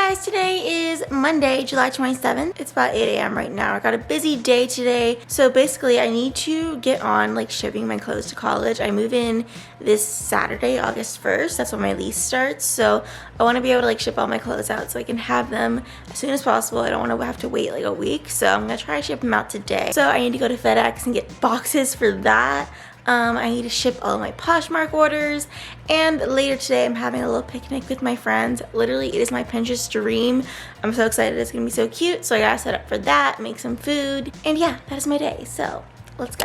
guys, today is Monday, July 27th. It's about 8 a.m. right now. I got a busy day today. So basically I need to get on like shipping my clothes to college. I move in this Saturday, August 1st. That's when my lease starts. So I want to be able to like ship all my clothes out so I can have them as soon as possible. I don't want to have to wait like a week. So I'm going to try to ship them out today. So I need to go to FedEx and get boxes for that. I need to ship all of my Poshmark orders, and later today I'm having a little picnic with my friends. Literally, it is my Pinterest dream. I'm so excited. It's gonna be so cute. So I gotta set up for that, make some food, and yeah, that is my day. So let's go.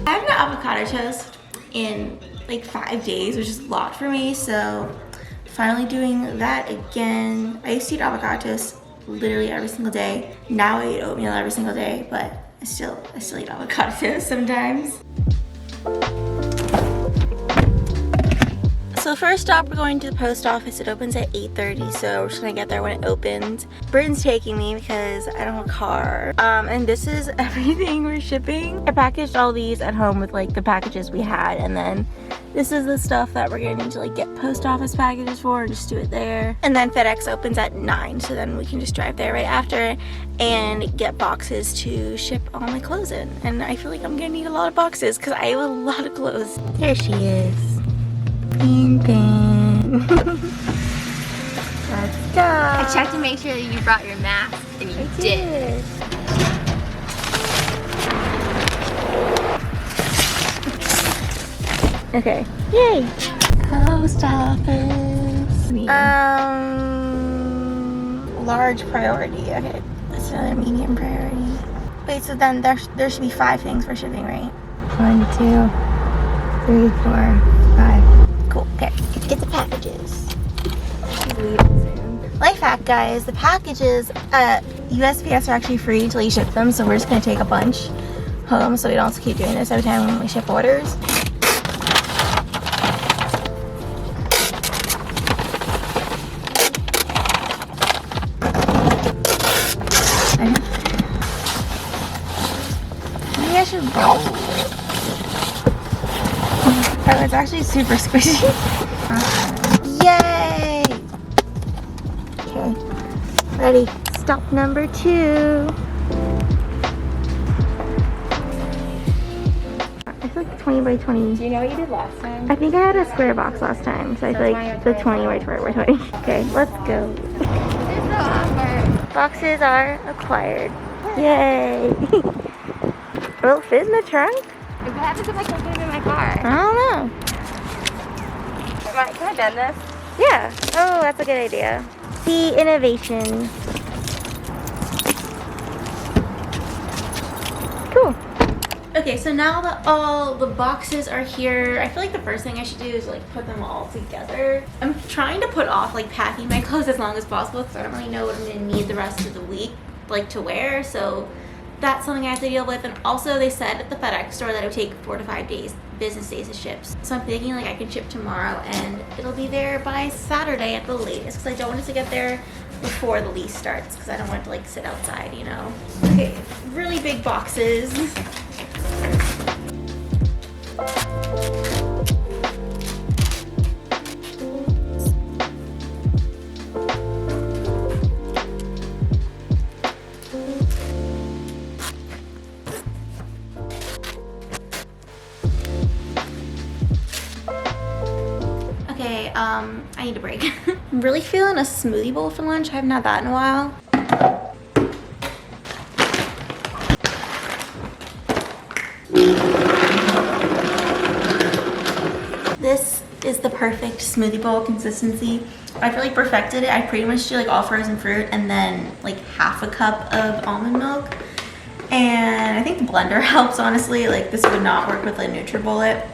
I haven't had avocado toast in like 5 days, which is a lot for me. So finally doing that again. I used to eat avocado toast literally every single day. Now I eat oatmeal every single day, but I still eat avocado toast sometimes. So first stop, we're going to the post office. It opens at 8:30, so we're just gonna get there when it opens. Britain's taking me because I don't have a car. And this is everything we're shipping. I packaged all these at home with like the packages we had, and then this is the stuff that we're gonna need to like get post office packages for and just do it there. And then FedEx opens at 9, so then we can just drive there right after and get boxes to ship all my clothes in. And I feel like I'm gonna need a lot of boxes because I have a lot of clothes. There she is. Let's go. I checked to make sure that you brought your mask, and you did. Okay. Yay. Post office. Large priority. Okay. That's another medium priority. Wait, so then there should be 5 things for shipping, right? 1, 2, 3, 4, 5. Cool. Okay. Let's get the packages. Life hack, guys. The packages at USPS are actually free until you ship them, so we're just gonna take a bunch home so we don't have to keep doing this every time when we ship orders. Maybe I should roll. Oh, it's actually super squishy. Yay! Okay, ready. Stop number 2. I feel like 20 by 20. Do you know what you did last time? I think I had a square box last time, so I feel like the 20 by 20 by 20. Okay, let's go. There's no offer. Boxes are acquired. Yay! Will it fit in the trunk? What happens if I can't get it in my car? I don't know. Can I bend this? Yeah. Oh, that's a good idea. See, innovation. Cool. Okay, so now that all the boxes are here, I feel like the first thing I should do is like put them all together. I'm trying to put off like packing my clothes as long as possible because I don't really know what I'm gonna need the rest of the week like to wear. So that's something I have to deal with. And also they said at the FedEx store that it would take 4 to 5 days, business days to ship. So I'm thinking like I can ship tomorrow and it'll be there by Saturday at the latest because I don't want it to get there before the lease starts because I don't want it to like sit outside, you know. Okay, really big boxes. I need a break. I'm really feeling a smoothie bowl for lunch. I haven't had that in a while. This is the perfect smoothie bowl consistency. I feel like perfected it. I pretty much do like all frozen fruit and then like half a cup of almond milk. And I think the blender helps, honestly. Like this would not work with a NutriBullet,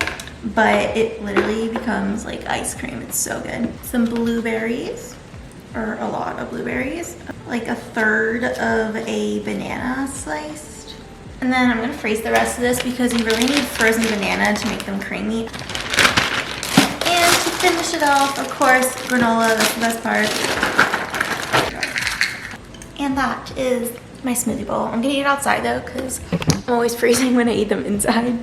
but it literally becomes like ice cream. It's so good. Some blueberries, or a lot of blueberries, like a third of a banana sliced. And then I'm gonna freeze the rest of this because you really need frozen banana to make them creamy. And to finish it off, of course, granola, that's the best part. And that is my smoothie bowl. I'm gonna eat it outside though because I'm always freezing when I eat them inside.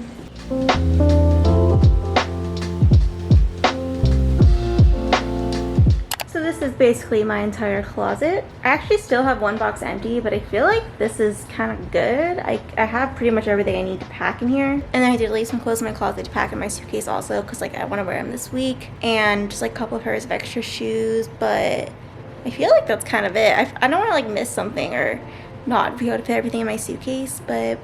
this is basically my entire closet. I actually still have one box empty, but I feel like this is kind of good. I have pretty much everything I need to pack in here. And then I did leave some clothes in my closet to pack in my suitcase also, because like I want to wear them this week. And just like a couple of pairs of extra shoes, but I feel like that's kind of it. I don't want to like miss something or not be able to fit everything in my suitcase, but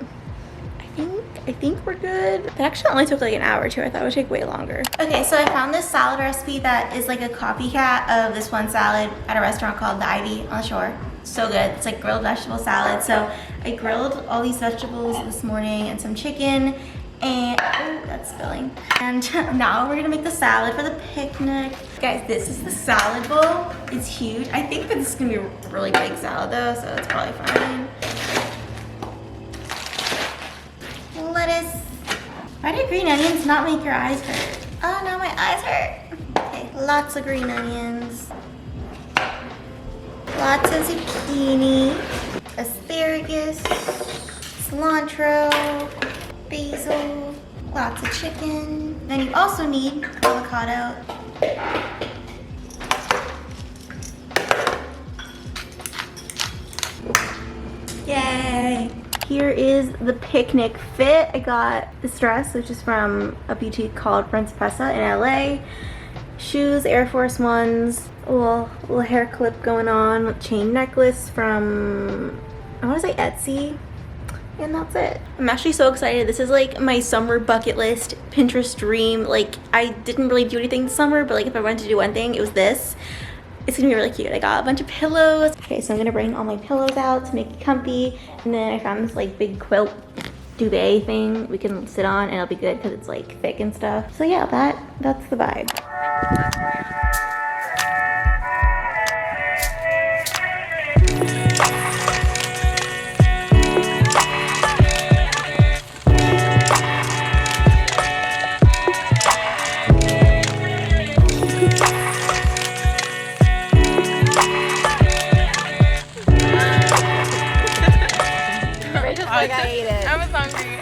I think we're good. It actually only took like an hour or two. I thought it would take way longer. Okay, so I found this salad recipe that is like a copycat of this one salad at a restaurant called the Ivy on the shore. So good. It's like grilled vegetable salad. So I grilled all these vegetables this morning and some chicken, and oh, that's spilling. And now we're gonna make the salad for the picnic. Guys, this is the salad bowl. It's huge. I think that this is gonna be a really big salad though, so it's probably fine. Lettuce. Why do green onions not make your eyes hurt? Oh no, my eyes hurt. Okay, lots of green onions. Lots of zucchini. Asparagus. Cilantro. Basil. Lots of chicken. Then you also need avocado. Yay! Here is the picnic fit. I got this dress, which is from a boutique called Principessa in LA. Shoes, Air Force Ones, a little hair clip going on, chain necklace from, I want to say Etsy, and that's it. I'm actually so excited. This is like my summer bucket list, Pinterest dream. Like, I didn't really do anything this summer, but like if I wanted to do one thing, it was this. It's gonna be really cute. I got a bunch of pillows. Okay, so I'm gonna bring all my pillows out to make it comfy. And then I found this like big quilt duvet thing we can sit on, and it'll be good because it's like thick and stuff. So yeah, that's the vibe. Like I ate it. I was hungry.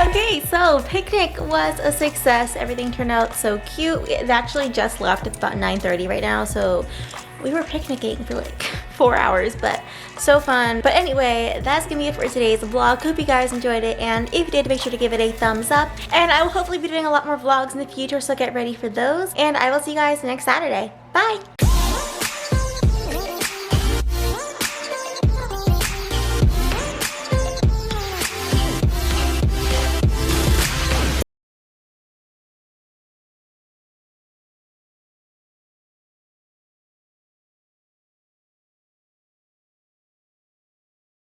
Okay, so picnic was a success. Everything turned out so cute. It actually just left. It's about 9:30 right now, so we were picnicking for like 4 hours, but so fun. But anyway, that's gonna be it for today's vlog. Hope you guys enjoyed it, and if you did, make sure to give it a thumbs up. And I will hopefully be doing a lot more vlogs in the future, so get ready for those. And I will see you guys next Saturday. Bye!